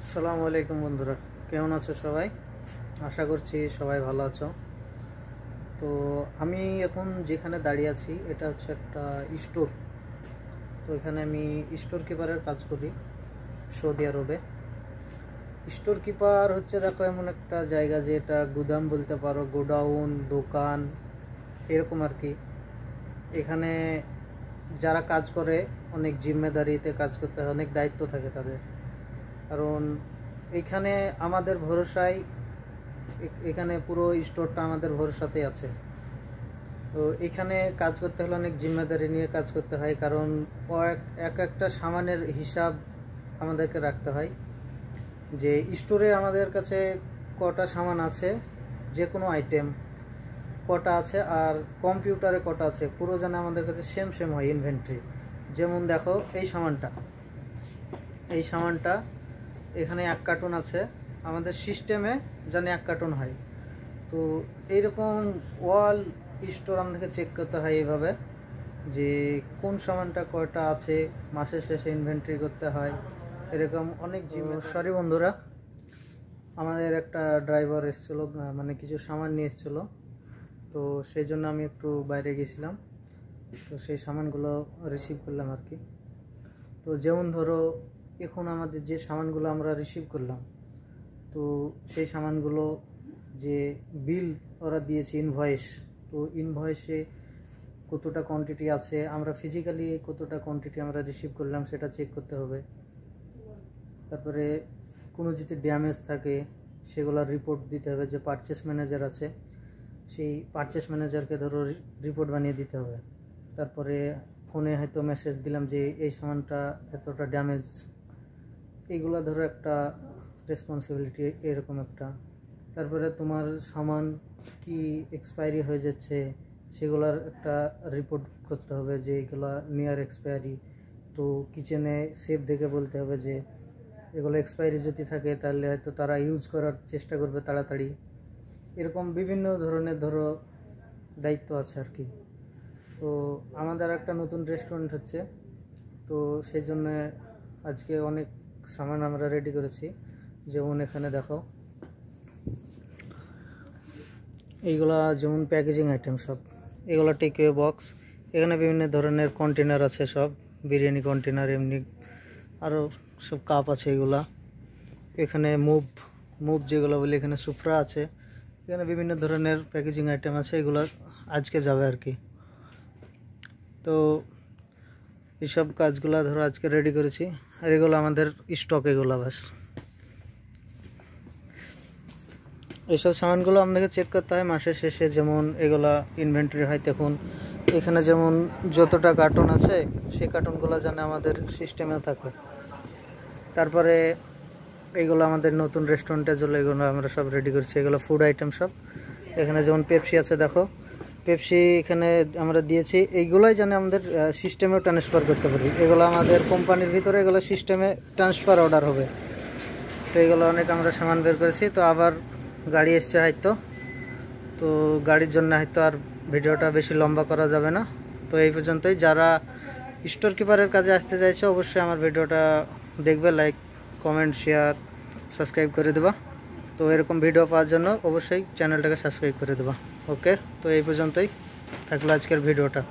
আসসালামু আলাইকুম বন্ধুরা, কেমন আছো সবাই? আশা করছি সবাই ভালো আছো। তো আমি এখন যেখানে দাঁড়িয়ে আছি এটা হচ্ছে একটা স্টোর। তো এখানে আমি স্টোর কিপারের কাজ করি সৌদি আরবে। স্টোর কিপার হচ্ছে দেখো এমন একটা জায়গা যে এটা গুদাম বলতে পারো, গোডাউন, দোকান এরকম আর কি। এখানে যারা কাজ করে অনেক জিম্মেদারিতে কাজ করতে হয়, অনেক দায়িত্ব থাকে তাদের। কারণ এখানে আমাদের ভরসায় এখানে পুরো স্টোরটা আমাদের ভরসাতেই আছে। তো এখানে কাজ করতে হলে অনেক জিম্মেদারি নিয়ে কাজ করতে হয়, কারণ এক একটা সামানের হিসাব আমাদেরকে রাখতে হয় যে স্টোরে আমাদের কাছে কটা সামান আছে, যে কোনো আইটেম কটা আছে আর কম্পিউটারে কটা আছে পুরো যেন আমাদের কাছে সেম সেম হয় ইনভেন্টরি। যেমন দেখো এই সামানটা এখানে 1 কার্টুন আছে, আমাদের সিস্টেমে জানি 1 কার্টুন হয়। তো এইরকম ওয়াল স্টোর আমাদেরকে চেক করতে হয় এইভাবে যে কোন সামানটা কয়টা আছে, মাসের শেষে ইনভেন্টরি করতে হয় এরকম অনেক সরি বন্ধুরা, আমাদের একটা ড্রাইভার এসেছিলো, মানে কিছু সামান নিয়ে এসেছিলো। তো সেই জন্য আমি একটু বাইরে গেছিলাম, তো সেই সামানগুলো রিসিভ করলাম আর কি। তো যেমন ধরো এখন আমাদের যে সামানগুলো আমরা রিসিভ করলাম, তো সেই সামানগুলো যে বিল ওরা দিয়েছে ইনভয়েস, তো ইনভয়েসে কতটা কোয়ান্টিটি আছে, আমরা ফিজিক্যালি কতটা কোয়ান্টিটি আমরা রিসিভ করলাম সেটা চেক করতে হবে। তারপরে কোনো যদি ড্যামেজ থাকে সেগুলোর রিপোর্ট দিতে হবে, যে পারচেস ম্যানেজার আছে সেই পারচেস ম্যানেজারকে ধরো রিপোর্ট বানিয়ে দিতে হবে। তারপরে ফোনে হয়তো মেসেজ দিলাম যে এই সামানটা এতটা ড্যামেজ, এইগুলো ধরো একটা রেসপন্সিবিলিটি এরকম একটা। তারপরে তোমার সামান কি এক্সপায়ারি হয়ে যাচ্ছে সেগুলোর একটা রিপোর্ট করতে হবে যে এগুলো নিয়ার এক্সপায়ারি। তো কিচেনে সেফ দেখে বলতে হবে যে এগুলো এক্সপায়ারি যদি থাকে তাহলে হয়তো তারা ইউজ করার চেষ্টা করবে তাড়াতাড়ি। এরকম বিভিন্ন ধরনের ধরো দায়িত্ব আছে আর কি। তো আমাদের একটা নতুন রেস্টুরেন্ট হচ্ছে, তো সেই জন্য আজকে অনেক সামান আমরা রেডি করেছি। যেমন এখানে দেখো এইগুলা যেমন প্যাকেজিং আইটেম সব, এগুলো টেকওয়ে বক্স। এখানে বিভিন্ন ধরনের কন্টেনার আছে, সব বিরিয়ানি কন্টেনার, এমনি আরও সব কাপ আছে এগুলা। এখানে মুভ যেগুলো বলি, এখানে সুফরা আছে। এখানে বিভিন্ন ধরনের প্যাকেজিং আইটেম আছে, এগুলো আজকে যাবে আর কি। তো এইসব কাজগুলো ধরো আজকে রেডি করেছি, আর এগুলো আমাদের স্টক, এগুলো বাস। এইসব সামানগুলো আমাদেরকে চেক করতে হয় মাসের শেষে, যেমন এগুলা ইনভেন্টরি হয়। তখন এখানে যেমন যতটা কার্টুন আছে সেই কার্টুনগুলো যেন আমাদের সিস্টেমে থাকে। তারপরে এইগুলো আমাদের নতুন রেস্টুরেন্টের জন্য এগুলো আমরা সব রেডি করছি, এগুলো ফুড আইটেম সব। এখানে যেমন পেপসি আছে, দেখো পেপসি এখানে আমরা দিয়েছি, এইগুলোই যেন আমাদের সিস্টেমেও ট্রান্সফার করতে পারি। এগুলো আমাদের কোম্পানির ভিতরে এগুলো সিস্টেমে ট্রান্সফার অর্ডার হবে। তো এগুলো অনেক আমরা সামান বের করেছি। তো আবার গাড়ি এসছে হয়তো, তো গাড়ির জন্য হয়তো আর ভিডিওটা বেশি লম্বা করা যাবে না। তো এই পর্যন্তই। যারা স্টোর কিপারের কাজে আসতে চাইছে অবশ্যই আমার ভিডিওটা দেখবে, লাইক, কমেন্ট, শেয়ার, সাবস্ক্রাইব করে দেবা। তো এরকম ভিডিও পাওয়ার জন্য অবশ্যই চ্যানেলটাকে সাবস্ক্রাইব করে দেবা। ওকে, তো এই পর্যন্তই থাকলো আজকের ভিডিওটা।